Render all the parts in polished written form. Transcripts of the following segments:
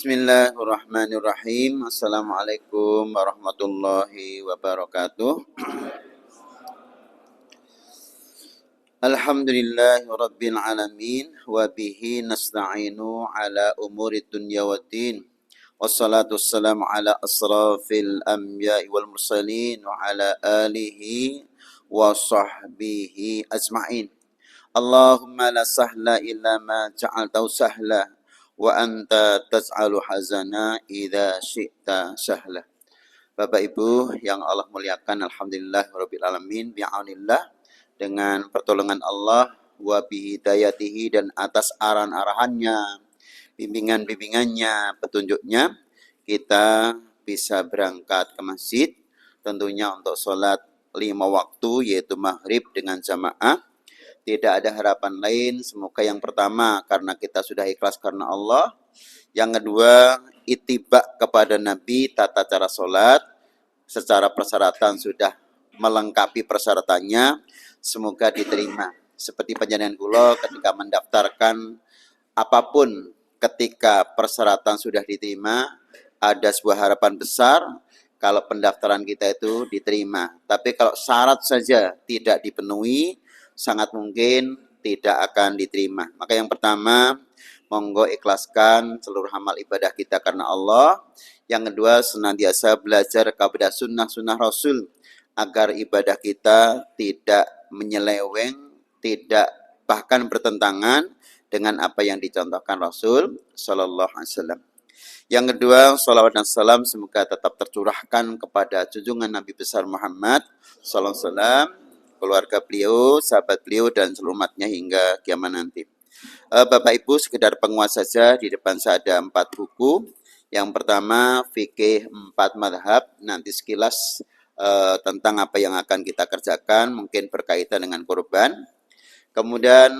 Bismillahirrahmanirrahim. Assalamualaikum warahmatullahi wabarakatuh. Alhamdulillahi rabbil alamin wa bihi nasta'inu ala umuri dunya waddin. Wassalatu wassalamu ala asrafil anbiya'i wal mursalin wa ala alihi wa sahbihi ajma'in. Allahumma la sahla illa ma ja'altahu sahla wa anta taj'alu hazana idza syi'ta sahla. Bapak Ibu yang Allah muliakan, alhamdulillah rabbil alamin, bi'aunillah, dengan pertolongan Allah wa bihidayatihi, dan atas arahan-arahannya, bimbingan-bimbingannya, petunjuknya, kita bisa berangkat ke masjid, tentunya untuk sholat 5 waktu, yaitu maghrib dengan jamaah. Tidak ada harapan lain, semoga yang pertama karena kita sudah ikhlas karena Allah. Yang kedua, itibak kepada Nabi, tata cara sholat, secara persyaratan sudah melengkapi persyaratannya, semoga diterima. Seperti panjenengan kula ketika mendaftarkan apapun, ketika persyaratan sudah diterima, ada sebuah harapan besar kalau pendaftaran kita itu diterima. Tapi kalau syarat saja tidak dipenuhi, sangat mungkin tidak akan diterima. Maka yang pertama, monggo ikhlaskan seluruh amal ibadah kita karena Allah. Yang kedua, senantiasa belajar kepada sunnah-sunnah Rasul, agar ibadah kita tidak menyeleweng, tidak bahkan bertentangan dengan apa yang dicontohkan Rasul Sallallahu Alaihi Wasallam. Yang kedua, salawat dan salam semoga tetap tercurahkan kepada junjungan Nabi besar Muhammad Sallallahu Alaihi Wasallam, keluarga beliau, sahabat beliau, dan seluruh umatnya hingga kiamat nanti. Bapak Ibu, sekedar penguas saja, di depan saya ada 4 buku. Yang pertama, Fikih 4 Madhab, nanti sekilas tentang apa yang akan kita kerjakan, mungkin berkaitan dengan kurban. Kemudian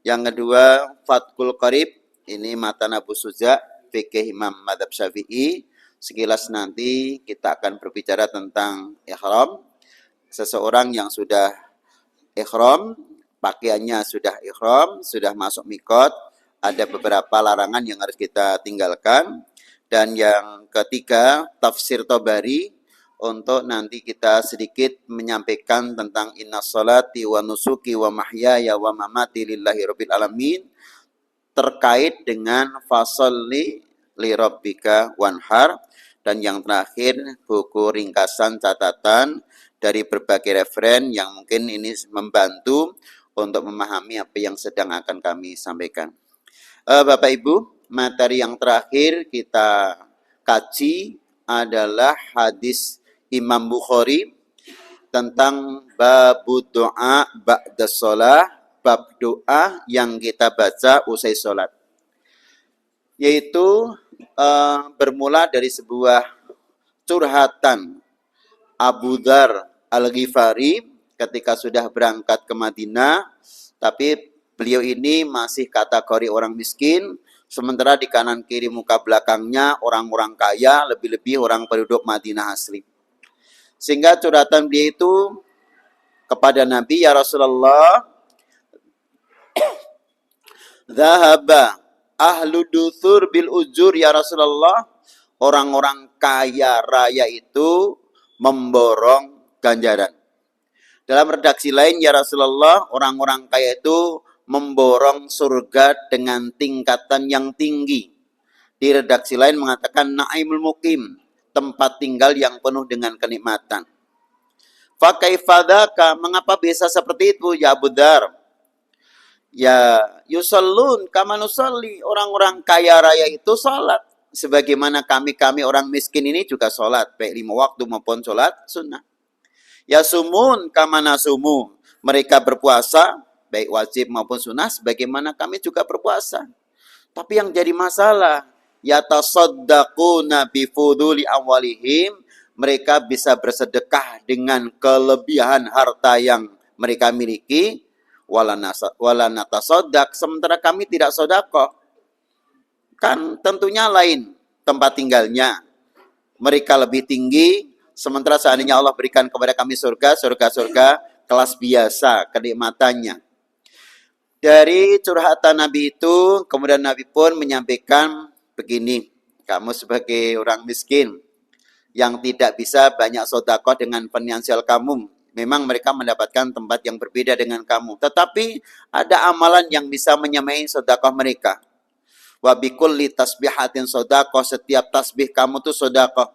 yang kedua, Fathul Qarib, ini matan Abu Suja, Fikih Imam Madhab Syafi'i. Sekilas nanti kita akan berbicara tentang ihram. Seseorang yang sudah ihram, pakaiannya sudah ihram, sudah masuk mikot, ada beberapa larangan yang harus kita tinggalkan. Dan yang ketiga, tafsir Tabari, untuk nanti kita sedikit menyampaikan tentang inna sholati wa nusuki wa mahyaya wa mamati lillahi rabbil alamin, terkait dengan fasolli li rabbika wanhar. Dan yang terakhir, buku ringkasan catatan dari berbagai referen yang mungkin ini membantu untuk memahami apa yang sedang akan kami sampaikan. Bapak Ibu, materi yang terakhir kita kaji adalah hadis Imam Bukhari tentang bab doa ba'da sholah, bab doa yang kita baca usai sholat. Yaitu bermula dari sebuah curhatan Abu Dzar Al-Ghifari ketika sudah berangkat ke Madinah, tapi beliau ini masih kategori orang miskin, sementara di kanan kiri muka belakangnya orang-orang kaya, lebih-lebih orang penduduk Madinah asli. Sehingga curhatan beliau itu kepada Nabi, ya Rasulullah, dhahaba ahlu duthur bil ujur, ya Rasulullah, orang-orang kaya raya itu memborong ganjaran. Dalam redaksi lain, ya Rasulullah, orang-orang kaya itu memborong surga dengan tingkatan yang tinggi. Di redaksi lain mengatakan naimul mukim, tempat tinggal yang penuh dengan kenikmatan. Fa kaifadzaka, mengapa bisa seperti itu ya Abu Dzar? Ya yusallun kama nusalli, orang-orang kaya raya itu salat sebagaimana kami orang miskin ini juga sholat, baik 5 waktu maupun sholat sunnah. Ya sumun kama nasumu, mereka berpuasa, baik wajib maupun sunnah, sebagaimana kami juga berpuasa. Tapi yang jadi masalah, yatasaddaquna bifuduli amwalihim, mereka bisa bersedekah dengan kelebihan harta yang mereka miliki, wala natasaddaq, sementara kami tidak sedekah. Kan tentunya lain tempat tinggalnya. Mereka lebih tinggi, sementara seandainya Allah berikan kepada kami surga kelas biasa kenikmatannya. Dari curhatan Nabi itu, kemudian Nabi pun menyampaikan begini. Kamu sebagai orang miskin yang tidak bisa banyak sedekah dengan finansial kamu. Memang mereka mendapatkan tempat yang berbeda dengan kamu. Tetapi ada amalan yang bisa menyamai sedekah mereka. Wa bikulli tasbihatin sedekah, setiap tasbih kamu tuh sedekah.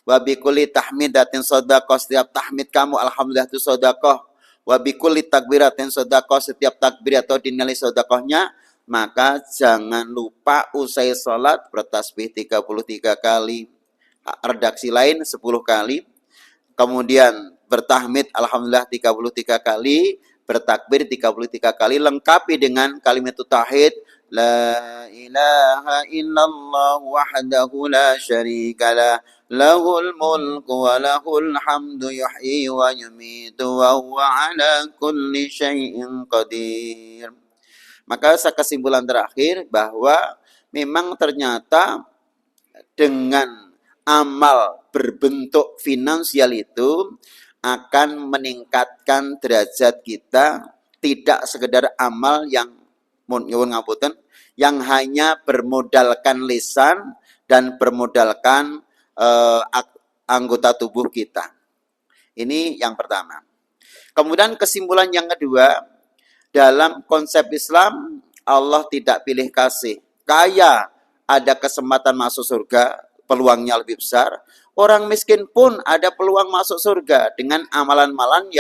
Wa bikulli tahmidatin sedekah, setiap tahmid kamu alhamdulillah itu sedekah. Wa bikulli takbiratin sedekah, setiap takbir atau dinilai sedekahnya. Maka jangan lupa usai salat bertasbih 33 kali. Redaksi lain 10 kali. Kemudian bertahmid alhamdulillah 33 kali, bertakbir 33 kali, lengkapi dengan kalimat tauhid la ilaha illallah wahdahu la syarikalah lahul mulku wa lahul hamdu yuhyi wa yumitu wa huwa ala kulli syai'in qadir. Maka kesimpulan terakhir bahwa memang ternyata dengan amal berbentuk finansial itu akan meningkatkan derajat kita, tidak sekedar amal yang yang hanya bermodalkan lisan dan bermodalkan anggota tubuh kita. Ini yang pertama. Kemudian kesimpulan yang kedua, dalam konsep Islam Allah tidak pilih kasih. Kaya ada kesempatan masuk surga, peluangnya lebih besar. Orang miskin pun ada peluang masuk surga dengan amalan-amalan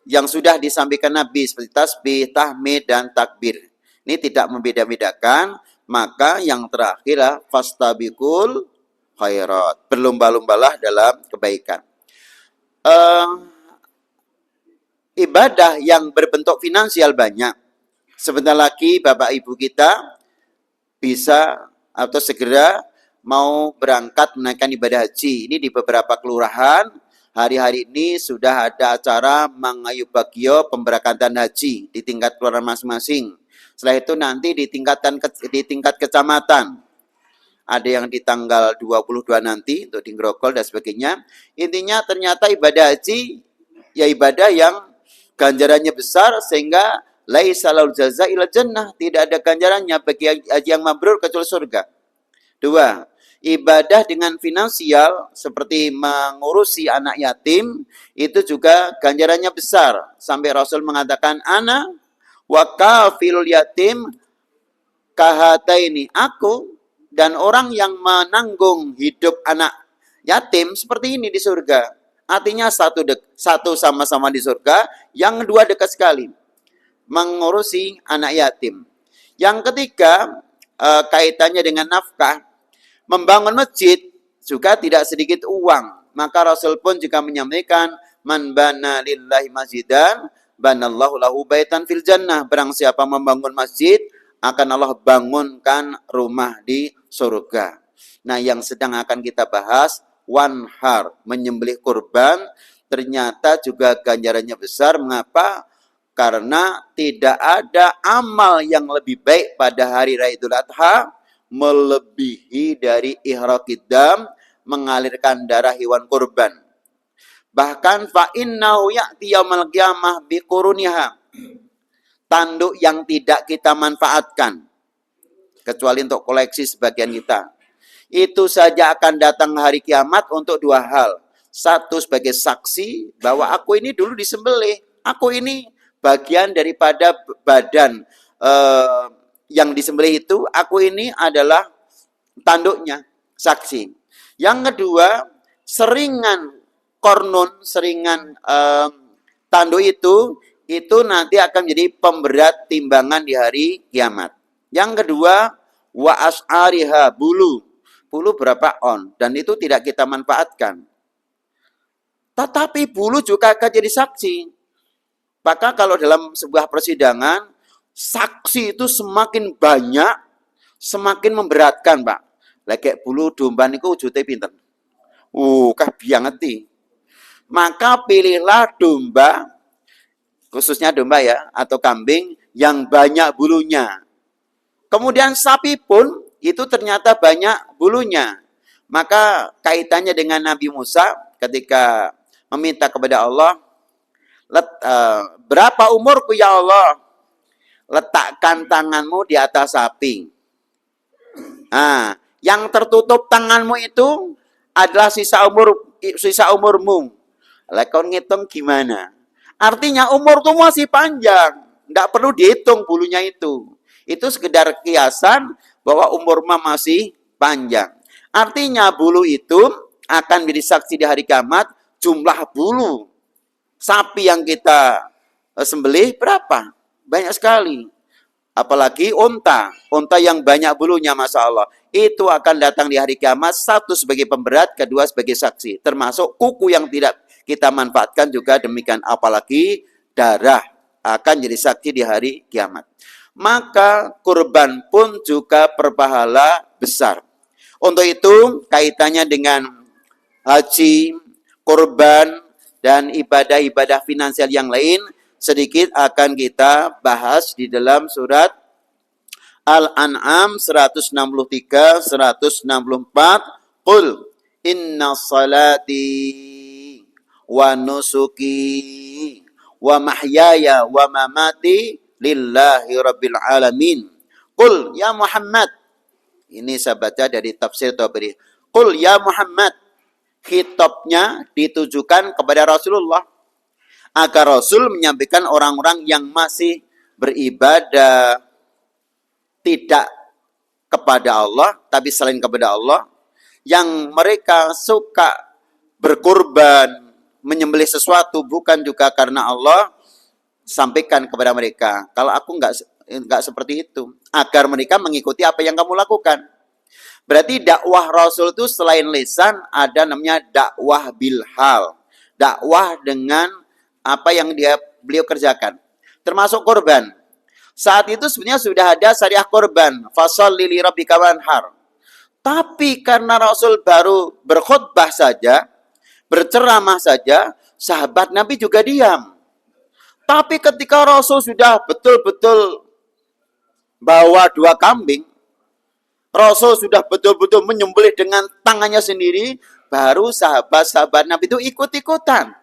yang sudah disampaikan Nabi seperti tasbih, tahmid, dan takbir. Ini tidak membeda-bedakan. Maka yang terakhir fastabiqul khairat. Berlomba-lombalah dalam kebaikan. Ibadah yang berbentuk finansial banyak. Sebentar lagi Bapak Ibu kita bisa atau segera mau berangkat menaikkan ibadah haji. Ini di beberapa kelurahan hari-hari ini sudah ada acara mangayubagio pemberangkatan haji di tingkat kelurahan masing-masing. Setelah itu nanti di tingkat kecamatan. Ada yang di tanggal 22 nanti untuk di Grogol dan sebagainya. Intinya ternyata ibadah haji ya ibadah yang ganjarannya besar sehingga laisa laul jaza ila jannah, tidak ada ganjarannya bagi haji yang mabrur kecuali surga. Dua, ibadah dengan finansial seperti mengurusi anak yatim itu juga ganjarannya besar sampai Rasul mengatakan ana wa kafilul yatim kahataini, aku dan orang yang menanggung hidup anak yatim seperti ini di surga. Artinya satu sama-sama di surga, yang kedua dekat sekali mengurusi anak yatim. Yang ketiga kaitannya dengan nafkah, membangun masjid juga tidak sedikit uang. Maka Rasul pun juga menyampaikan man bana lillahi masjidan banallahu lahu baitan fil jannah. Barang siapa membangun masjid akan Allah bangunkan rumah di surga. Nah, yang sedang akan kita bahas wanhar, menyembelih kurban, ternyata juga ganjarannya besar. Mengapa? Karena tidak ada amal yang lebih baik pada hari Raya Idul Adha melebihi dari ihraqid dam, mengalirkan darah hewan kurban. Bahkan fa innahu ya'ti yaumil qiyamah biquruniha, tanduk yang tidak kita manfaatkan kecuali untuk koleksi sebagian kita. Itu saja akan datang hari kiamat untuk dua hal. Satu, sebagai saksi bahwa aku ini dulu disembelih. Aku ini bagian daripada badan yang disembelih itu. Aku ini adalah tanduknya, saksi. Yang kedua, seringan kornun, seringan tanduk itu nanti akan menjadi pemberat timbangan di hari kiamat. Yang kedua, wa as'ariha, bulu berapa on, dan itu tidak kita manfaatkan. Tetapi bulu juga akan jadi saksi. Maka kalau dalam sebuah persidangan, saksi itu semakin banyak, semakin memberatkan, Pak. Lagi bulu domba niku wujudnya pinten. Banget nih. Maka pilihlah domba, khususnya domba ya, atau kambing yang banyak bulunya. Kemudian sapi pun itu ternyata banyak bulunya. Maka kaitannya dengan Nabi Musa ketika meminta kepada Allah, berapa umurku ya Allah? Letakkan tanganmu di atas sapi. Yang tertutup tanganmu itu adalah sisa umurmu. Lah kau ngitung gimana? Artinya umur itu masih panjang. Tidak perlu dihitung bulunya itu. Itu sekedar kiasan bahwa umurmu masih panjang. Artinya bulu itu akan menjadi saksi di hari kiamat. Jumlah bulu sapi yang kita sembelih berapa? Banyak sekali. Apalagi unta yang banyak bulunya, Masya Allah. Itu akan datang di hari kiamat, satu sebagai pemberat, kedua sebagai saksi. Termasuk kuku yang tidak kita manfaatkan juga demikian. Apalagi darah akan jadi saksi di hari kiamat. Maka kurban pun juga berpahala besar. Untuk itu kaitannya dengan haji, kurban, dan ibadah-ibadah finansial yang lain, sedikit akan kita bahas di dalam surat Al-An'am 163, 164. Qul inna salati wa nusuki wa mahyaya wa mamati lillahi rabbil alamin. Qul ya Muhammad. Ini saya baca dari tafsir Tabari. Qul ya Muhammad. Khitabnya ditujukan kepada Rasulullah. Agar Rasul menyampaikan orang-orang yang masih beribadah tidak kepada Allah, tapi selain kepada Allah, yang mereka suka berkurban, menyembelih sesuatu bukan juga karena Allah, sampaikan kepada mereka. Kalau aku enggak seperti itu, agar mereka mengikuti apa yang kamu lakukan. Berarti dakwah Rasul itu selain lisan ada namanya dakwah bilhal, dakwah dengan apa yang beliau kerjakan. Termasuk korban. Saat itu sebenarnya sudah ada syariah korban. Fasholli li rabbika wanhar. Tapi karena Rasul baru berkhutbah saja, berceramah saja, sahabat Nabi juga diam. Tapi ketika Rasul sudah betul-betul bawa 2 kambing, Rasul sudah betul-betul menyembelih dengan tangannya sendiri, baru sahabat-sahabat Nabi itu ikut-ikutan.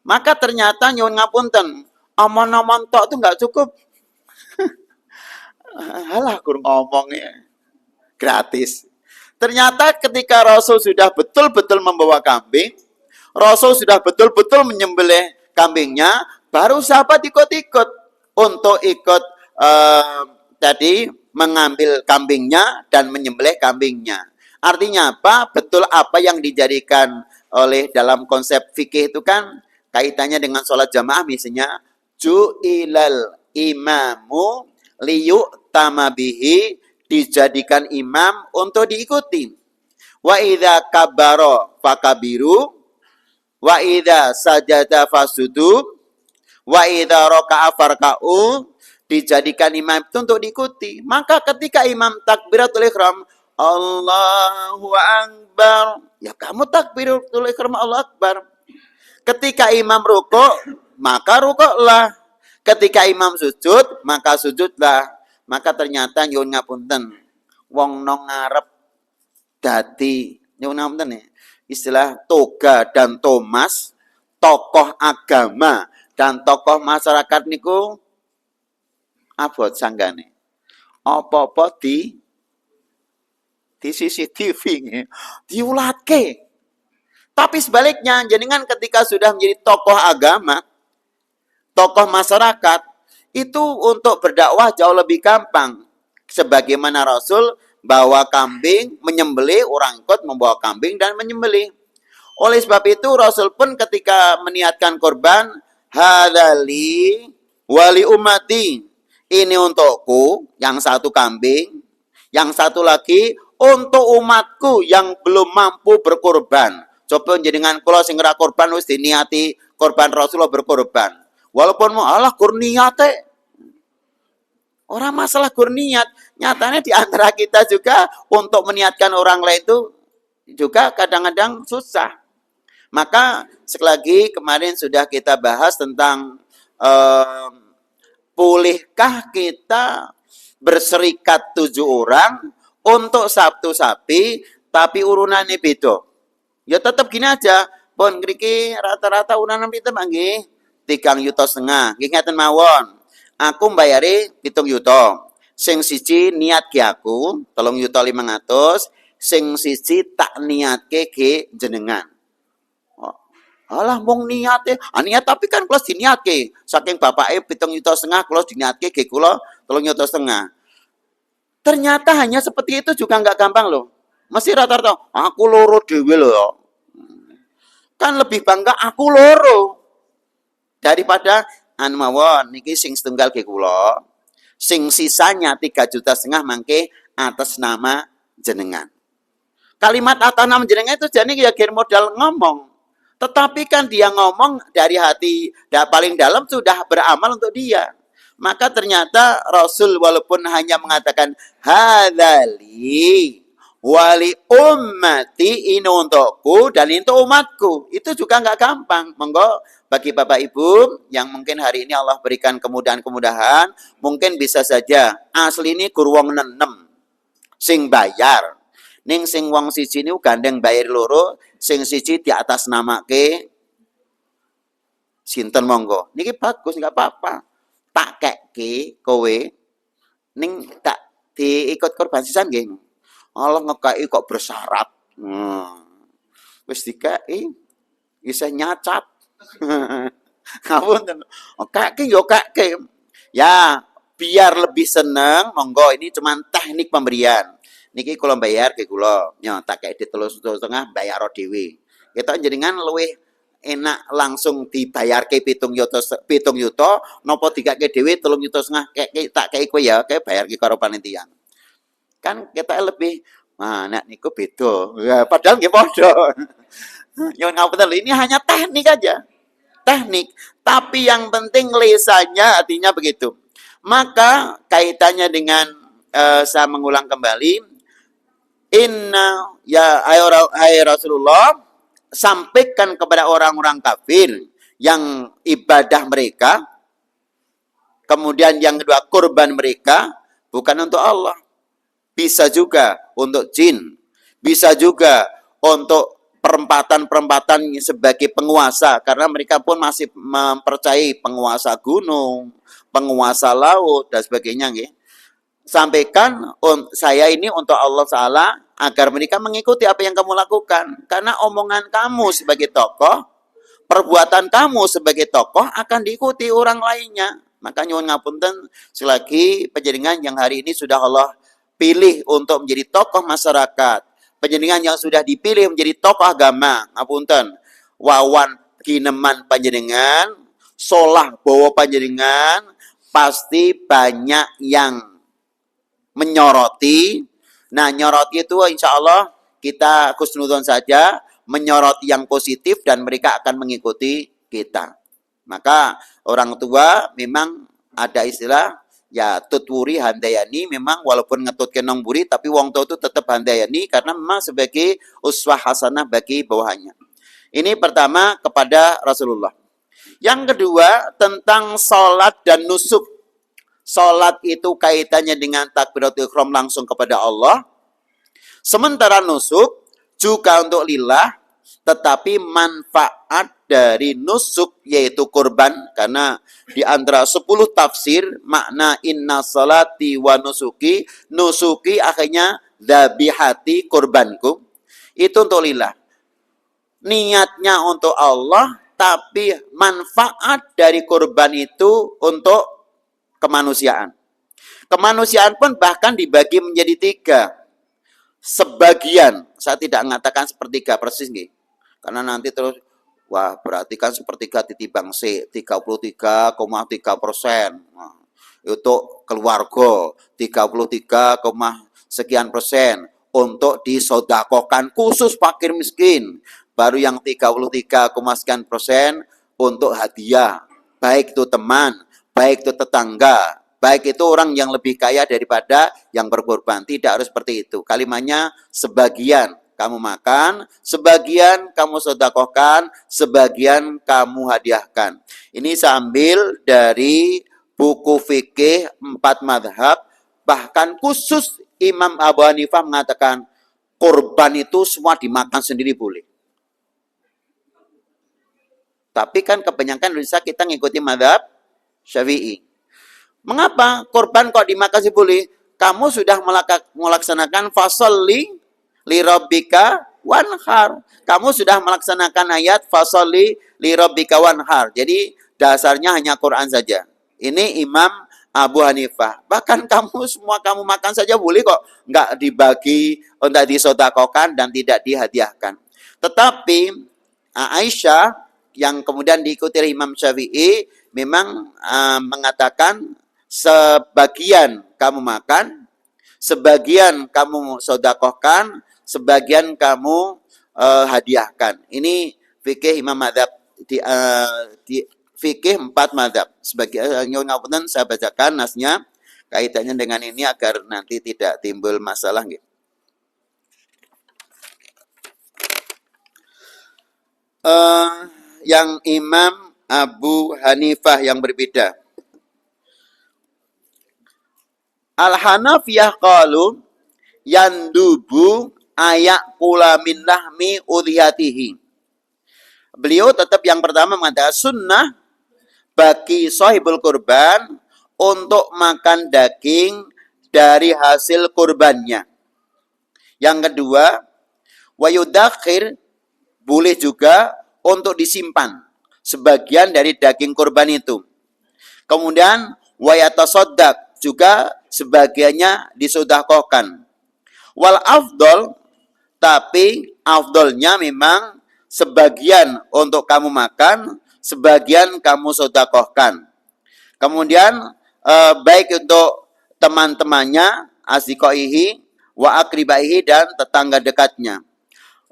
Maka ternyata nyuwun ngapunten, aman-aman tok itu enggak cukup. Halah kur ngomongnya gratis. Ternyata ketika Rasul sudah betul-betul membawa kambing, Rasul sudah betul-betul menyembelih kambingnya, baru sahabat ikut-ikut untuk ikut tadi mengambil kambingnya dan menyembelih kambingnya. Artinya apa? Betul apa yang dijadikan oleh dalam konsep fikih itu kan kaitannya dengan sholat jamaah misalnya ju'ilal imamu liyu'tama bihi, dijadikan imam untuk diikuti. Wa idza kabbara fakabiru wa idza sajada fasudu wa idza raka'a farka'u, dijadikan imam itu untuk diikuti. Maka ketika imam takbiratul ihram Allahu akbar, ya kamu takbiratul ihram Allahu akbar. Ketika imam rukuk, maka rukuklah. Ketika imam sujud, maka sujudlah. Maka ternyata nyuwun ngapunten, wong nang ngarep dadi nyuwun ngapunten ya. Istilah toga dan Thomas, tokoh agama dan tokoh masyarakat niku abot sanggane. Apa-apa di CCTV diulatke. Tapi sebaliknya, jenengan ketika sudah menjadi tokoh agama, tokoh masyarakat, itu untuk berdakwah jauh lebih gampang. Sebagaimana Rasul bawa kambing, menyembelih, orang ikut membawa kambing dan menyembelih. Oleh sebab itu Rasul pun ketika meniatkan korban, hadali wali umati, ini untukku, yang satu kambing, yang satu lagi untuk umatku yang belum mampu berkorban. Coba jenengan kula sing ora korban wis diniati korban Rasulullah berkorban. Walaupun mau Allah kur niate. Orang masalah kur niat, nyatanya di antara kita juga untuk meniatkan orang lain itu juga kadang-kadang susah. Maka sekali lagi kemarin sudah kita bahas tentang bolehkah kita berserikat 7 orang untuk Sabtu sapi tapi urunannya beda. Ya tetap gini aja, pun ngriki rata-rata urunan pinten nggih 3,5 juta. Nggih ngaten mawon. Aku mbayari 7 juta. Sing siji niat ke aku 3.500.000, sing siji tak niatke ke jenengan. Oh, alah mung niate, niat tapi kan kula diniatke. Saking bapake 7.500.000 kula diniatke ke kula 3.500.000. Ternyata hanya seperti itu juga nggak gampang loh. Mesti rata-rata aku loro dhewe loh. Kan lebih bangga aku loro daripada anu mawon niki sing setunggal ke kula. Sing sisanya 3,5 juta mangke atas nama jenengan. Kalimat atas nama jenengan itu jadi ya kira modal ngomong. Tetapi kan dia ngomong dari hati paling dalam sudah beramal untuk dia. Maka ternyata Rasul walaupun hanya mengatakan hadzali wali ummati, ini untukku dan itu umatku, itu juga nggak gampang. Monggo bagi Bapak Ibu yang mungkin hari ini Allah berikan kemudahan-kemudahan, mungkin bisa saja asli ini gur wong nenem sing bayar. Ning sing wong siji niku gandeng bayar loro, sing siji di atas nama ke sinten monggo. Niki bagus nggak apa-apa. Tak kekke kowe ning tak diikut korban sisan nggih. Allah ngekei kok bersyarat. Wis dikei isih nyacat. Ngapunten. Kake yo kake. Ya, biar lebih seneng, monggo ini cuma teknik pemberian. Niki kula bayar ke kula, ya tak kei di 3,5 bayar dhewe. Kita jenengan luwih enak langsung dibayar ke 7 yuta napa dikake dhewe 3,5 tak kei kowe ya, kayak bayar ke karo panitia. Kan kita lebih nek niku beda. Ya, padahal nggih padha. Nyuwun ngapunten, ini hanya teknik aja. Teknik, tapi yang penting lesanya artinya begitu. Maka kaitannya dengan saya mengulang kembali, inna ya hai Rasulullah, sampaikan kepada orang-orang kafir yang ibadah mereka, kemudian yang kedua kurban mereka bukan untuk Allah, bisa juga untuk jin, bisa juga untuk perempatan-perempatan sebagai penguasa, karena mereka pun masih mempercayai penguasa gunung, penguasa laut dan sebagainya. Sampaikan saya ini untuk Allah Ta'ala agar mereka mengikuti apa yang kamu lakukan, karena omongan kamu sebagai tokoh, perbuatan kamu sebagai tokoh akan diikuti orang lainnya. Maka nyuwun ngapunten, selagi panjenengan yang hari ini sudah Allah pilih untuk menjadi tokoh masyarakat, panjenengan yang sudah dipilih menjadi tokoh agama, ngapunten, wawan kineman panjenengan, solah bawa panjenengan, pasti banyak yang menyoroti. Nah, nyoroti itu insya Allah kita khusnudon saja, menyoroti yang positif dan mereka akan mengikuti kita. Maka orang tua memang ada istilah ya tutwuri handayani, memang walaupun ngetut kenong buri tapi wong tua itu tetap handayani karena memang sebagai uswah hasanah bagi bawahannya. Ini pertama kepada Rasulullah. Yang kedua tentang sholat dan nusuk. Sholat itu kaitannya dengan takbiratul ihram langsung kepada Allah. Sementara nusuk juga untuk lillah, tetapi manfaat dari nusuk yaitu kurban, karena di antara 10 tafsir makna inna salati wa nusuki, nusuki akhirnya dzabihati kurbanku, itu untuk lillah. Niatnya untuk Allah, tapi manfaat dari kurban itu untuk kemanusiaan. Kemanusiaan pun bahkan dibagi menjadi 3. Sebagian, saya tidak mengatakan sepertiga persis nih, karena nanti terus wah berarti kan sepertiga ditibang C 33,3%. Nah, itu keluarga 33, sekian persen untuk disodakokan khusus fakir miskin. Baru yang 33, sekian persen untuk hadiah, baik itu teman, baik itu tetangga, baik itu orang yang lebih kaya daripada yang berkorban. Tidak harus seperti itu. Kalimatnya sebagian kamu makan, sebagian kamu sedekahkan, sebagian kamu hadiahkan. Ini saya ambil dari buku fikih 4 madhab. Bahkan khusus Imam Abu Hanifah mengatakan korban itu semua dimakan sendiri boleh. Tapi kan kebanyakan Indonesia kita ngikuti madhab Syafi'i. Mengapa korban kok dimakan boleh? Kamu sudah melaksanakan fasolli li rabbika wanhar. Kamu sudah melaksanakan ayat fasolli li rabbika wanhar. Jadi dasarnya hanya Quran saja. Ini Imam Abu Hanifah. Bahkan kamu semua kamu makan saja boleh kok. Enggak dibagi, enggak disodakokan dan tidak dihadiahkan. Tetapi Aisyah yang kemudian diikuti Imam Syafi'i memang mengatakan sebagian kamu makan, sebagian kamu sodakohkan, sebagian kamu hadiahkan. Ini fikih Imam Madzhab di fikih 4 madzhab. Sebagian ngapunten saya bacakan nasnya kaitannya dengan ini agar nanti tidak timbul masalah gitu. Yang Imam Abu Hanifah yang berbeda. Al-Hanafiyah qalu yandubu ayak kula min lahmi udhiyatihi. Beliau tetap yang pertama mengatakan sunnah bagi sahibul kurban untuk makan daging dari hasil kurbannya. Yang kedua, wayudakhir boleh juga untuk disimpan sebagian dari daging kurban itu. Kemudian wayatasodak juga sebagiannya disedekahkan. Wal afdol, tapi afdolnya memang sebagian untuk kamu makan, sebagian kamu sedekahkan. Kemudian baik untuk teman-temannya, asdiqaihi wa akribaihi dan tetangga dekatnya.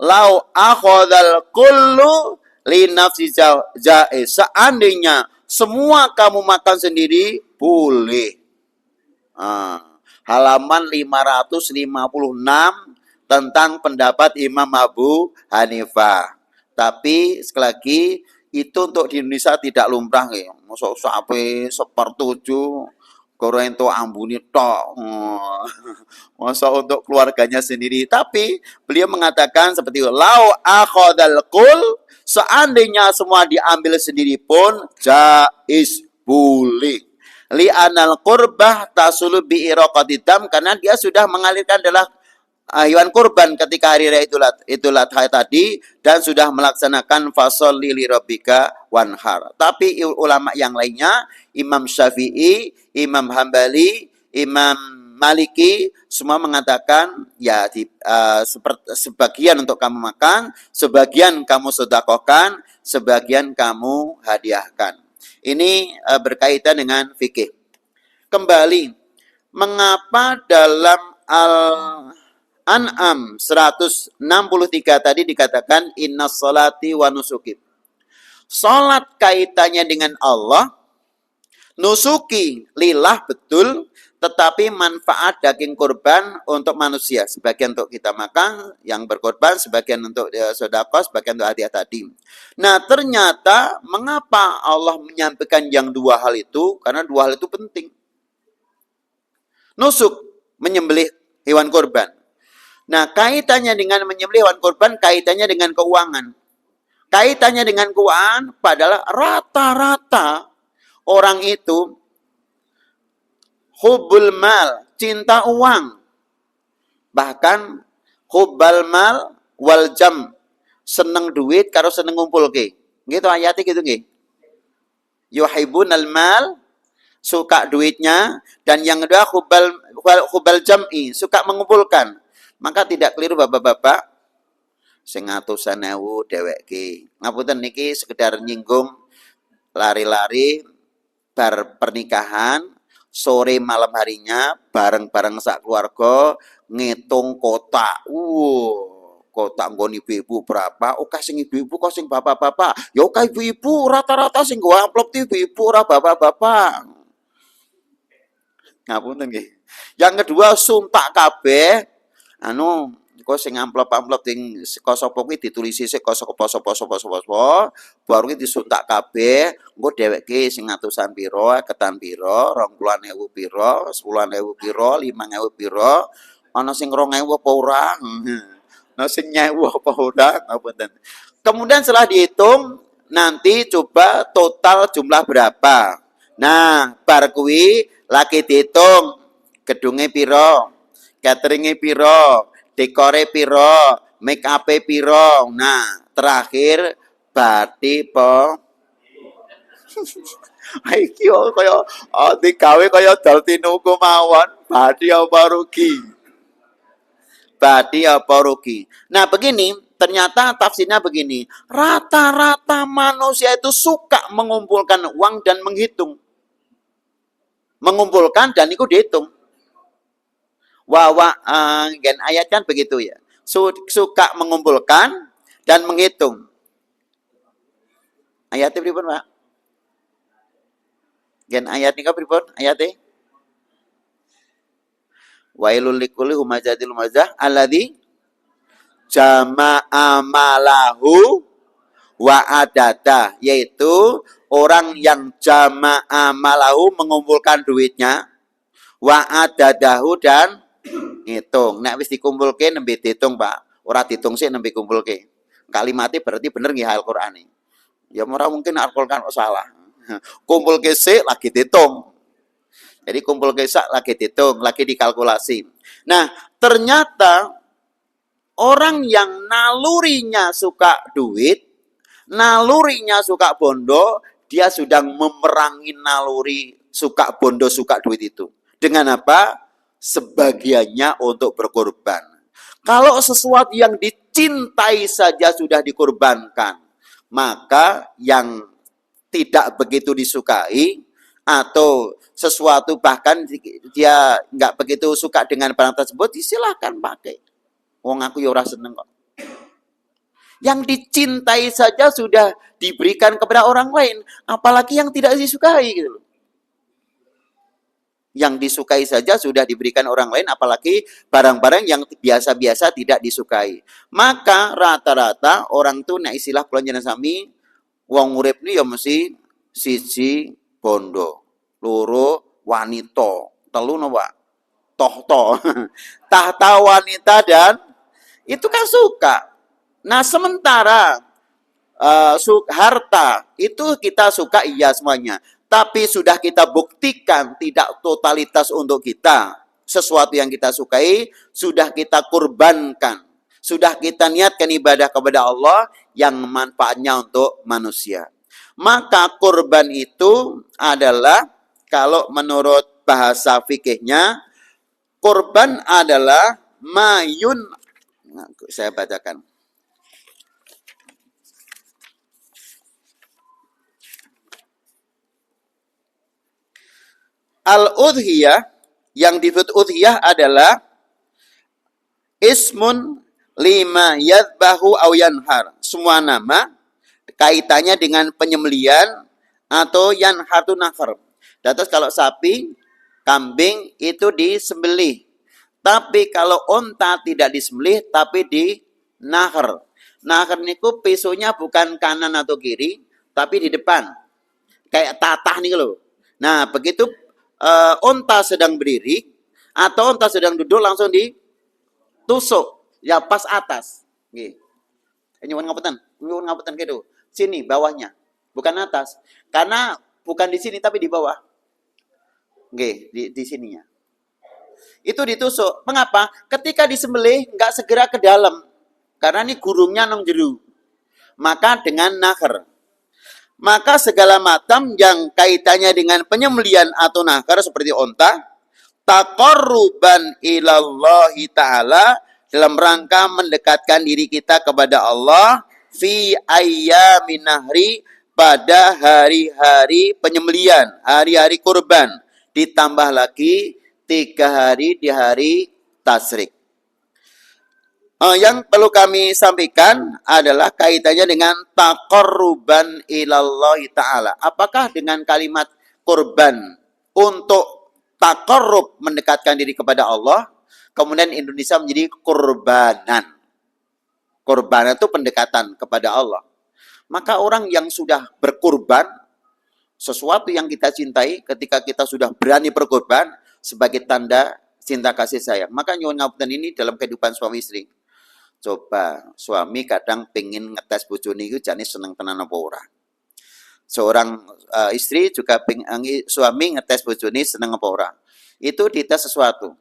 Lau akhadhal kullu li nafsi jaiz. Seandainya semua kamu makan sendiri boleh. Halaman 556 tentang pendapat Imam Abu Hanifah. Tapi sekali lagi itu untuk di Indonesia tidak lumrah ya. Mosok sampai 1/7 goreng to ambuni tok. Masa untuk keluarganya sendiri. Tapi beliau mengatakan seperti itu. Lau akhadal kul, seandainya semua diambil sendiri pun jaiz boleh. Li'anal qurbah tasulu bi iraqati dam, karena dia sudah mengalirkan adalah hewan kurban ketika hari raya Idul Adha tadi dan sudah melaksanakan fasholli li rabbika wanhar. Tapi ulama yang lainnya, Imam Syafi'i, Imam Hambali, Imam Maliki semua mengatakan ya sebagian untuk kamu makan, sebagian kamu sedekahkan, sebagian kamu hadiahkan. Ini berkaitan dengan fikih. Kembali, mengapa dalam Al-An'am 163 tadi dikatakan innas salati wa nusuki. Salat kaitannya dengan Allah, nusuki lillah betul, tetapi manfaat daging kurban untuk manusia. Sebagian untuk kita makan, yang berkorban, sebagian untuk sedekah, sebagian untuk hadiah tadi. Nah, ternyata mengapa Allah menyampaikan yang dua hal itu? Karena dua hal itu penting. Nusuk, menyembelih hewan kurban. Nah, kaitannya dengan menyembelih hewan kurban, kaitannya dengan keuangan. Kaitannya dengan keuangan, padahal rata-rata orang itu hubbul mal, cinta uang. Bahkan hubbal mal wal jam, seneng duit karo seneng ngumpul ke. Gitu ayatnya gitu nggih. Yuhibbunal mal, suka duitnya, dan yang kedua hubbal jam'i, suka mengumpulkan. Maka tidak keliru bapak-bapak sing atusan ewu dheweke. Ngapunten niki sekedar nyinggung lari-lari bar pernikahan, sore malam harinya bareng-bareng sak keluarga ngitung kotak. Kotak nggon ibu-ibu berapa? Oke sing ibu-ibu kok sing bapak-bapak. Ya oke ibu-ibu rata-rata sing nggo amplop ibu-ibu ora bapak-bapak. Ngapunten nggih. Yang kedua suntak kabeh kok sing amplop-amplop sing saka sapa kuwi ditulisi sik saka poso-poso baru ki disuntak kabeh engko dheweke sing atusan pira ketan pira 20.000 pira 10.000 pira 5.000 pira ana sing 2.000 apa ora ana sing 1.000 apa ora ngapunten. Kemudian setelah dihitung nanti coba total jumlah berapa. Nah, bar kuwi Lagi dihitung gedunge piro, cateringe piro, dekore piro, make up-e piro. Nah, terakhir bati po. Iki kaya digawe kaya dal tinuku mawon, bati apa rugi? Bati apa rugi? Nah, begini, ternyata tafsirnya begini. Rata-rata manusia itu suka mengumpulkan uang dan menghitung. Mengumpulkan dan itu dihitung. Gen ayat kan begitu ya. Suka mengumpulkan dan menghitung. Ayatnya pripun, Pak? Gen ayat nika pripun? Ayatnya? Wailul likulli humazatil lumazah alladzi jama'a malahu wa adada, yaitu orang yang jama'a malahu mengumpulkan duitnya, wa adadahu dan ngitung. Nek wis dikumpulke nembe diitung, Pak. Ora diitung sik nembe kumpulke. Kalimatnya berarti bener nggih Al-Qur'an. Ya ora mungkin Al-Qur'an kok salah. Kumpulke sik lagi diitung. Jadi kumpul kesak lagi dihitung, lagi dikalkulasi. Nah, ternyata orang yang nalurinya suka duit, nalurinya suka bondo, dia sedang memerangi naluri suka bondo, suka duit itu. Dengan apa? Sebagiannya untuk berkorban. Kalau sesuatu yang dicintai saja sudah dikorbankan, maka yang tidak begitu disukai, atau sesuatu bahkan dia nggak begitu suka dengan barang tersebut, silahkan pakai. Wong aku ya ora seneng kok. Yang dicintai saja sudah diberikan kepada orang lain, apalagi yang tidak disukai gitu loh. Yang disukai saja sudah diberikan orang lain, apalagi barang-barang yang biasa-biasa tidak disukai. Maka rata-rata orang tuh nek istilah kula jenengan sami, wong urip ni ya mesti siji bondo, loro wanita, telu napa? Tohto. Tahta wanita dan itu kan suka. Nah, sementara harta itu kita suka iya semuanya. Tapi sudah kita buktikan tidak totalitas untuk kita. Sesuatu yang kita sukai sudah kita kurbankan. Sudah kita niatkan ibadah kepada Allah yang manfaatnya untuk manusia. Maka kurban itu adalah, kalau menurut bahasa fikihnya, kurban adalah mayun. Nah, saya bacakan. Al-udhiyah, yang disebut udhiyah adalah ismun lima yadbahu aw yanhar. Semua nama kaitannya dengan penyembelian atau yanhatu nahar. Terus kalau sapi, kambing itu disembelih. Tapi kalau onta tidak disembelih tapi di nahar. Nahar niku pisaunya bukan kanan atau kiri, tapi di depan. Kayak tatah nih loh. Nah, begitu onta sedang berdiri atau onta sedang duduk, langsung ditusuk ya pas atas. Nggih. Nyuwun ngapunten gitu. Sini bawahnya, bukan atas. Karena bukan di sini tapi di bawah. Nggih, di sininya. Itu ditusuk. Mengapa? Ketika disembelih enggak segera ke dalam. Karena ini gurungnya nang jeru. Maka dengan nahar. Maka segala macam yang kaitannya dengan penyembelian atau nahar seperti onta, taqarruban ilallahi ta'ala, dalam rangka mendekatkan diri kita kepada Allah, fi ayyamin nahri, pada hari-hari penyembelian, hari-hari kurban, ditambah lagi 3 hari di hari tasyrik. Yang perlu kami sampaikan adalah kaitannya dengan taqarruban ilallahi ta'ala. Apakah dengan kalimat kurban untuk taqarrub, mendekatkan diri kepada Allah, kemudian Indonesia menjadi kurbanan. Kurban itu pendekatan kepada Allah. Maka orang yang sudah berkurban, sesuatu yang kita cintai, ketika kita sudah berani berkorban sebagai tanda cinta kasih sayang. Maka nyuwun ngapunten ini dalam kehidupan suami istri. Coba suami kadang pengen ngetes bojone iku jane seneng tenan apa ora. Seorang istri juga suami ngetes bojone seneng apa ora. Itu dites sesuatu.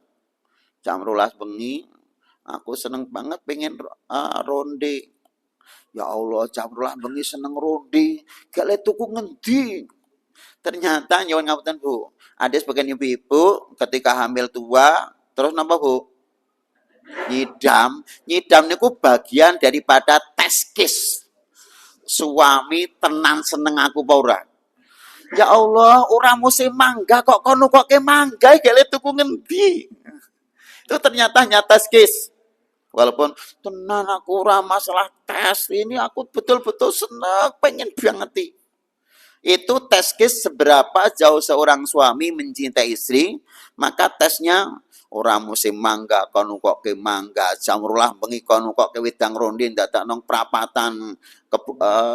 Jam 12 bengi, aku seneng banget pengen ronde. Ya Allah, jam 12 bengi seneng ronde. Gak le tuku ngendi. Ternyata nyuwun ngapunten Bu, ada sebagian ibu-ibu ketika hamil tua, terus napa Bu? Nyidam. Nyidam niku bagian daripada tes kis. Suami tenan seneng aku apa ora? Ya Allah, ora musim mangga kok kono kok ke mangga gale tuku ngendi. Itu ternyata nyata skis. Walaupun tenan aku ora masalah tes, ini aku betul-betul seneng pengen banget. Itu tes case seberapa jauh seorang suami mencintai istri, maka tesnya orang musim mangga kono kok ke mangga, jam 12 bengi kono kok ke wedang ronde dadak nang prapatan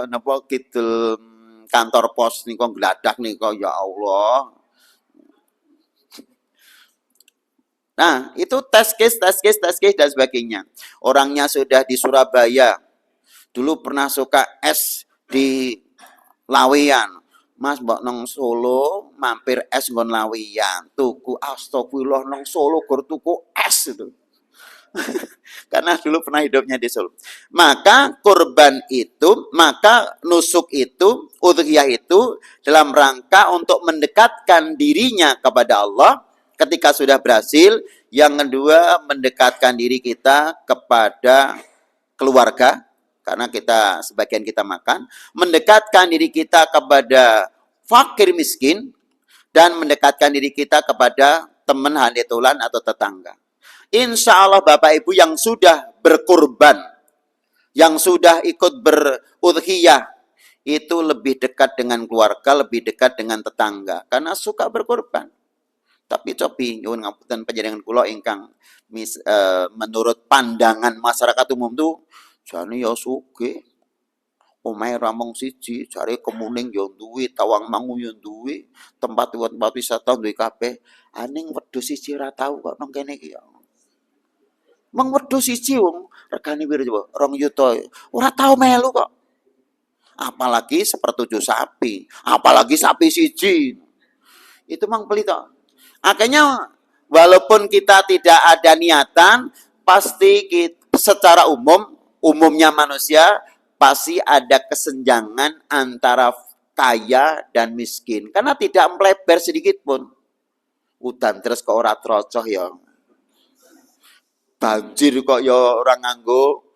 napa kidul kantor pos nika gladak nika ya Allah. Nah, itu tes case dan sebagainya. Orangnya sudah di Surabaya. Dulu pernah suka es di Laweyan. Mas mbok nang Solo mampir es nggon Laweyan. Tuku astagfirullah nang Solo gur tuku es itu. Karena dulu pernah hidupnya di Solo. Maka kurban itu, maka nusuk itu, udhiyah itu dalam rangka untuk mendekatkan dirinya kepada Allah ketika sudah berhasil. Yang kedua, mendekatkan diri kita kepada keluarga, karena kita sebagian kita makan, mendekatkan diri kita kepada fakir miskin, dan mendekatkan diri kita kepada teman handetolan atau tetangga. Insya Allah Bapak Ibu yang sudah berkurban, yang sudah ikut berudhiyah, itu lebih dekat dengan keluarga, lebih dekat dengan tetangga, karena suka berkurban. Tapi cobi nyuwun ngapunten panjenengan kula ingkang menurut pandangan masyarakat umum tuh jane ya sugih. Omahe ramong siji, jare kemuning ya duwe, Tawangmangu ya duwe, tempat wisata duwe kabeh. Aning wedhus siji ora tau kok nang kene iki ya. Meng wedhus siji wong regane piro coba? 2 juta. Ora tau melu kok. Apalagi sepertujuh sapi, apalagi sapi siji. Itu mang pelit tok. Akhirnya walaupun kita tidak ada niatan, pasti secara umumnya manusia pasti ada kesenjangan antara kaya dan miskin. Karena tidak melebar sedikit pun. Udan terus kok ora trocoh ya. Banjir kok ya orang nganggo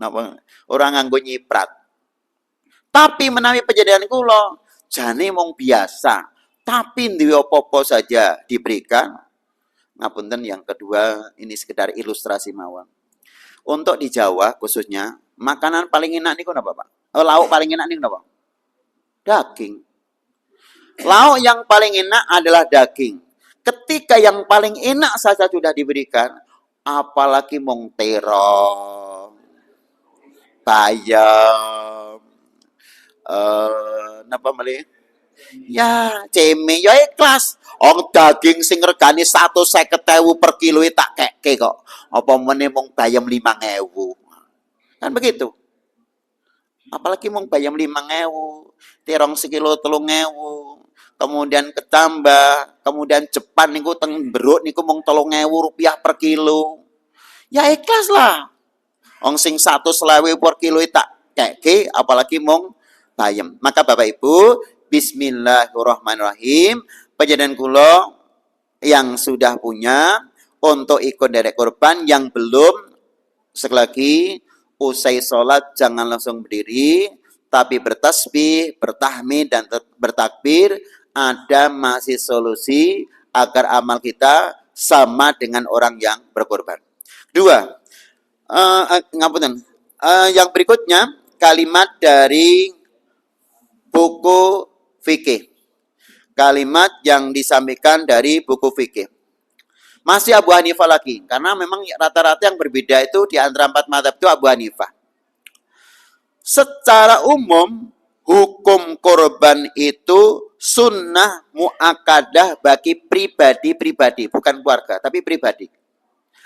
napa? Orang nganggo nyiprat. Tapi menawi kejadian kula jane mung biasa. Tapi duwe apa-apa saja diberikan. Ngapunten yang kedua, ini sekedar ilustrasi mawon. Untuk di Jawa khususnya, makanan paling enak niku napa, Pak? Lauk paling enak niku napa? Daging. Lauk yang paling enak adalah daging. Ketika yang paling enak saja sudah diberikan, apalagi mung terong, bayam, napa malih? Ya, ceme ya ikhlas. Daging sing regane 150.000 per kilo tak keke kok. Apa meneh mung bayam 5.000. Kan begitu. Apalagi mung bayam 5.000, terong sekilo 3.000. Kemudian ketambah, kemudian Jepang niku teng beruk niku mung 3.000 rupiah per kilo. Ya ikhlas lah. Wong sing 120.000 per kilo tak keke, apalagi mung bayam. Maka Bapak Ibu, bismillahirrahmanirrahim. Panjenengan kula yang sudah punya untuk ikut derek korban, yang belum, sekali lagi usai sholat jangan langsung berdiri, tapi bertasbih, bertahmid dan bertakbir. Ada masih solusi agar amal kita sama dengan orang yang berkorban. Dua, ngapunten. Yang berikutnya kalimat dari buku fikih. Kalimat yang disampaikan dari buku fikih. Masih Abu Hanifah lagi. Karena memang rata-rata yang berbeda itu di antara 4 mazhab itu Abu Hanifah. Secara umum, hukum korban itu sunnah mu'akadah bagi pribadi-pribadi. Bukan keluarga, tapi pribadi.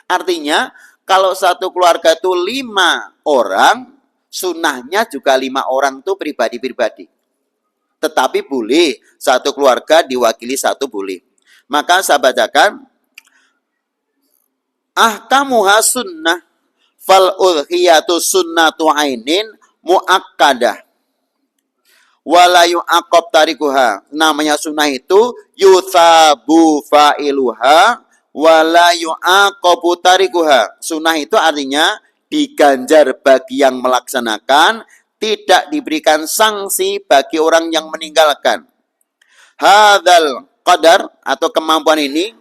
Artinya, kalau satu keluarga itu 5 orang, sunnahnya juga 5 orang itu pribadi-pribadi. tetapi boleh satu keluarga diwakili satu boleh. Maka saya bacakan ahkamuha sunnah fal udhiyatu sunnatu ainin muakkadah wala yu'aqab tarikuha. Namanya sunnah itu yuthabu fa'iluha wala yu'aqabu tarikuha. Sunnah itu artinya diganjar bagi yang melaksanakan, tidak diberikan sanksi bagi orang yang meninggalkan. Hadzal qadar atau kemampuan ini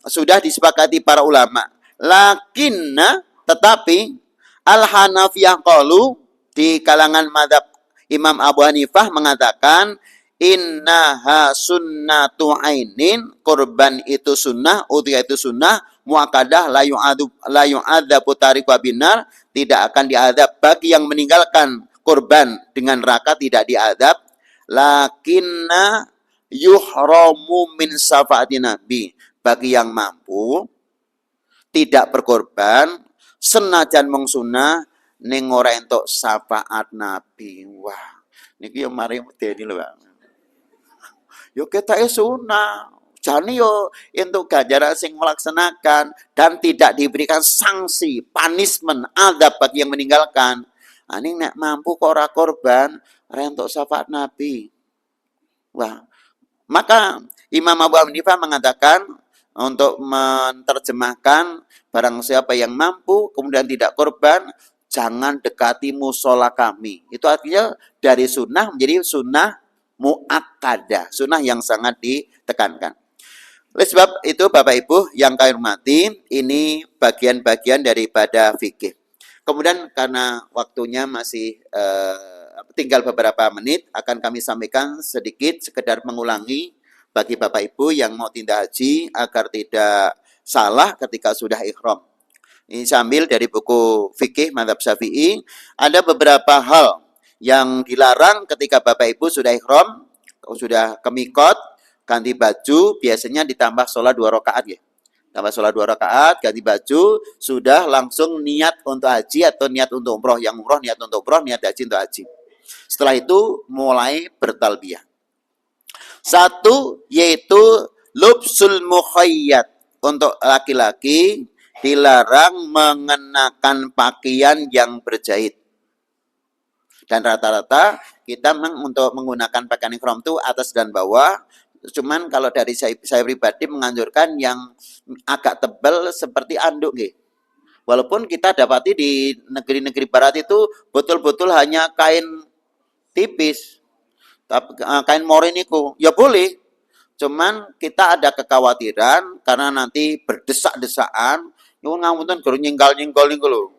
sudah disepakati para ulama. Lakinna tetapi al-Hanafiyah qalu di kalangan madhab Imam Abu Hanifah mengatakan innaha sunnatu ainin, korban itu sunnah, udhiyah itu sunnah, muakkadah la yu'adzabu tariku binar, tidak akan diadab bagi yang meninggalkan korban dengan neraka, tidak diadab. Lakinna yuhramu min syafaati nabi, bagi yang mampu tidak berkorban senajan mung sunah ning ora entuk syafaat nabi. Wah, niki yo mari medeni lho, Pak. Yo ketake sunah, jane yo entuk ganjaran sing melaksanakan dan tidak diberikan sanksi, punishment, azab bagi yang meninggalkan. Ani nek mampu kok ora korban, ora entuk syafaat nabi. Wah, maka Imam Abu Hanifah mengatakan untuk menerjemahkan barang siapa yang mampu kemudian tidak korban, jangan dekati musola kami. Itu artinya dari sunnah menjadi sunnah muakkadah, sunnah yang sangat ditekankan. Oleh sebab itu Bapak Ibu yang kami hormati, ini bagian-bagian daripada fikih. Kemudian karena waktunya masih tinggal beberapa menit, akan kami sampaikan sedikit sekedar mengulangi bagi Bapak Ibu yang mau tindak haji agar tidak salah ketika sudah ihram. Ini sambil dari buku fikih Mazhab Syafi'i, ada beberapa hal yang dilarang ketika Bapak Ibu sudah ihram, sudah ke mikot, ganti baju, biasanya ditambah sholat 2 rakaat ya. Tambah sholat 2 rakaat, ganti baju, sudah langsung niat untuk haji atau niat untuk umroh. Yang umroh niat untuk umroh, niat haji untuk haji. Setelah itu mulai bertalbiyah. Satu yaitu lubsul mukhayyat, untuk laki-laki dilarang mengenakan pakaian yang berjahit. Dan rata-rata kita untuk menggunakan pakaian ihram itu atas dan bawah. Cuman kalau dari saya pribadi menganjurkan yang agak tebal seperti anduk nggih. Walaupun kita dapati di negeri-negeri barat itu betul-betul hanya kain tipis. Tapi kain morin itu ya boleh. Cuman kita ada kekhawatiran karena nanti berdesak-desaan, nyuwun ngapunten guru nyenggal-nyenggal niku lho.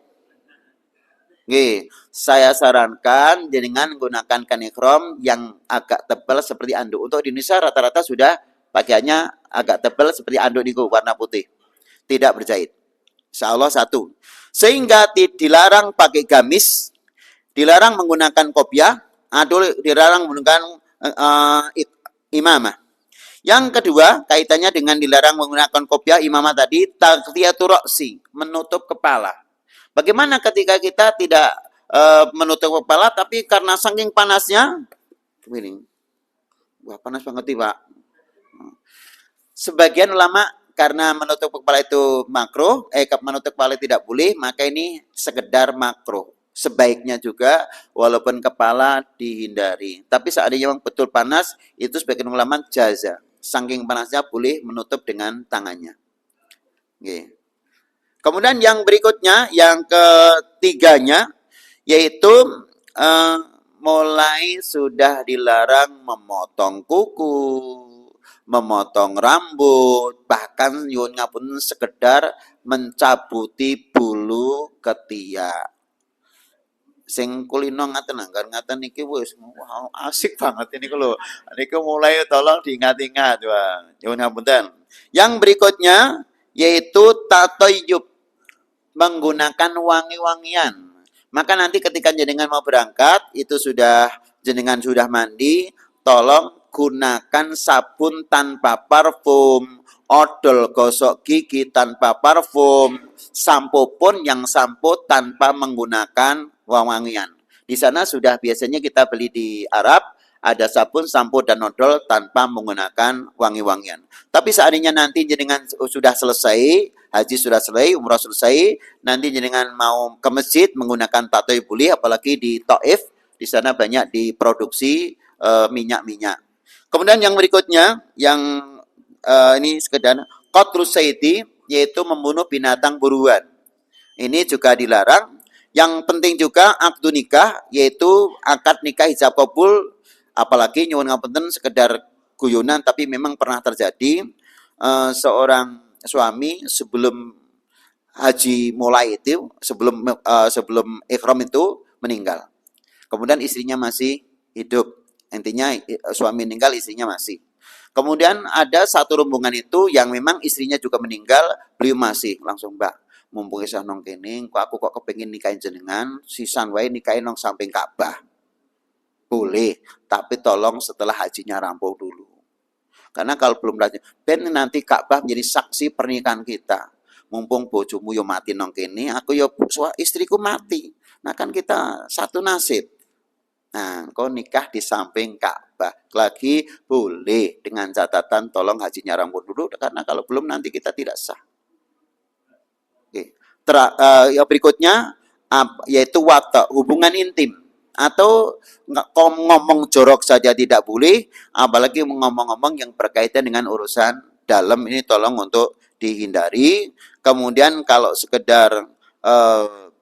Nggih, saya sarankan jenengan menggunakan kain ihram yang agak tebal seperti anduk. Untuk di Indonesia rata-rata sudah pakaiannya agak tebal seperti anduk niku, warna putih. Tidak berjahit. Insyaallah satu. Sehingga dilarang pakai gamis, dilarang menggunakan kopiah, dilarang menggunakan imamah. Yang kedua, kaitannya dengan dilarang menggunakan kopiah imamah tadi, taghtiyatu ra'si, menutup kepala. Bagaimana ketika kita tidak menutup kepala, tapi karena saking panasnya, ini, wah panas banget nih Pak. Sebagian ulama karena menutup kepala itu makruh, menutup kepala tidak boleh, maka ini sekedar makruh. Sebaiknya juga walaupun kepala dihindari. Tapi seandainya memang betul panas, itu sebagian ulama jaza. Saking panasnya boleh menutup dengan tangannya. Oke. Kemudian yang berikutnya, yang ketiganya, yaitu mulai sudah dilarang memotong kuku, memotong rambut, bahkan nyuwun ngapunten sekedar mencabuti bulu ketiak. Sing kulino ngaten niki wis wow, asik banget ini lho. Niku mulai tolong diingat-ingat, wah. Nyuwun ngapunten. Yang berikutnya yaitu tatayyub, menggunakan wangi-wangian. Maka nanti ketika jenengan mau berangkat, itu jenengan sudah mandi, tolong gunakan sabun tanpa parfum, odol gosok gigi tanpa parfum, sampo pun yang sampo tanpa menggunakan wangian. Di sana sudah biasanya kita beli di Arab, ada sabun, sampo dan odol tanpa menggunakan wangi-wangian. Tapi seandainya nanti jenengan sudah selesai, haji sudah selesai, umrah selesai, nanti jenengan mau ke masjid menggunakan tatoi boleh, apalagi di Taif, di sana banyak diproduksi minyak-minyak. Kemudian yang berikutnya, yang ini sekedar qatlus sayyidi, yaitu membunuh binatang buruan. Ini juga dilarang. Yang penting juga akdu nikah, yaitu akad nikah hijab kabul, apalagi nyuwun ngapunten sekedar guyonan tapi memang pernah terjadi seorang suami sebelum haji mulai itu, sebelum ihram itu meninggal. Kemudian istrinya masih hidup. Intinya suami meninggal, istrinya masih. Kemudian ada satu rombongan itu yang memang istrinya juga meninggal, beliau masih. Langsung, Mbak, mumpung isih nong kene, aku kok kepengin nikahin jenengan, sisan wae nikahin nong samping Ka'bah. Boleh, tapi tolong setelah hajinya rampung dulu. Karena kalau belum haji, ben nanti Ka'bah menjadi saksi pernikahan kita. Mumpung bojomu yo mati nong kene, aku yo istriku mati. Nah kan kita satu nasib. Nah, kau nikah di samping Ka'bah. Lagi boleh dengan catatan tolong hajinya rampung dulu, karena kalau belum nanti kita tidak sah. Oke. Yang berikutnya yaitu wata, hubungan intim. Atau ngomong jorok saja tidak boleh, apalagi ngomong-ngomong yang berkaitan dengan urusan dalam, ini tolong untuk dihindari. Kemudian kalau sekedar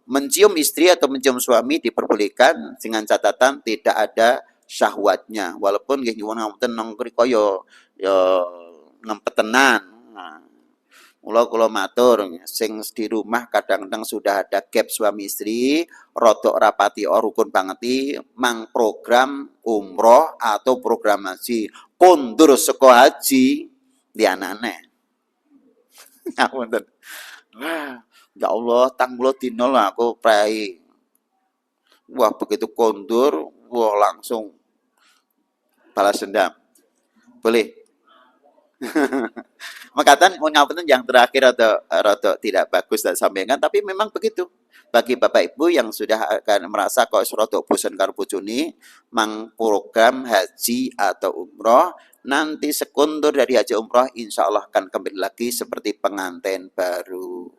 mencium istri atau mencium suami diperbolehkan dengan catatan tidak ada syahwatnya, walaupun nggih nyuwun ngapunten nang mriko yo ngempetenan. Nah, kula matur sing di rumah kadang-kadang sudah ada gap suami istri, rodok rapati rukun banget mang program umroh atau program haji kondur seko haji di anane. Ngapunten. Wah, ya Allah, tang mulo dino lah aku prai. Wah, begitu kondur, wah langsung balas dendam. Boleh. Makatan ngapunten yang terakhir atau tidak bagus dan sampaikan, tapi memang begitu. Bagi Bapak Ibu yang sudah akan merasa kok rodok bosan karo bojone, mang program haji atau umroh, nanti sekundur dari haji umroh insya Allah akan kembali lagi seperti pengantin baru.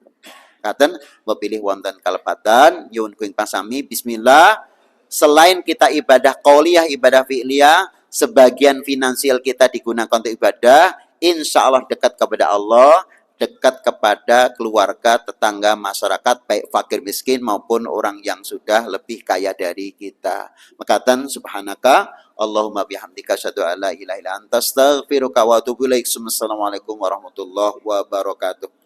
Katen pilih wonten kalepatan nyuwun kuing pasami bismillah. Selain kita ibadah qauliyah, ibadah fi'liyah, sebagian finansial kita digunakan untuk ibadah, insya Allah dekat kepada Allah, dekat kepada keluarga, tetangga, masyarakat, baik fakir miskin maupun orang yang sudah lebih kaya dari kita. Makatan subhanaka Allahumma bihamdika asyhadu an la ilaha illa anta astaghfiruka wa atubu ilaik. Assalamualaikum warahmatullahi wabarakatuh.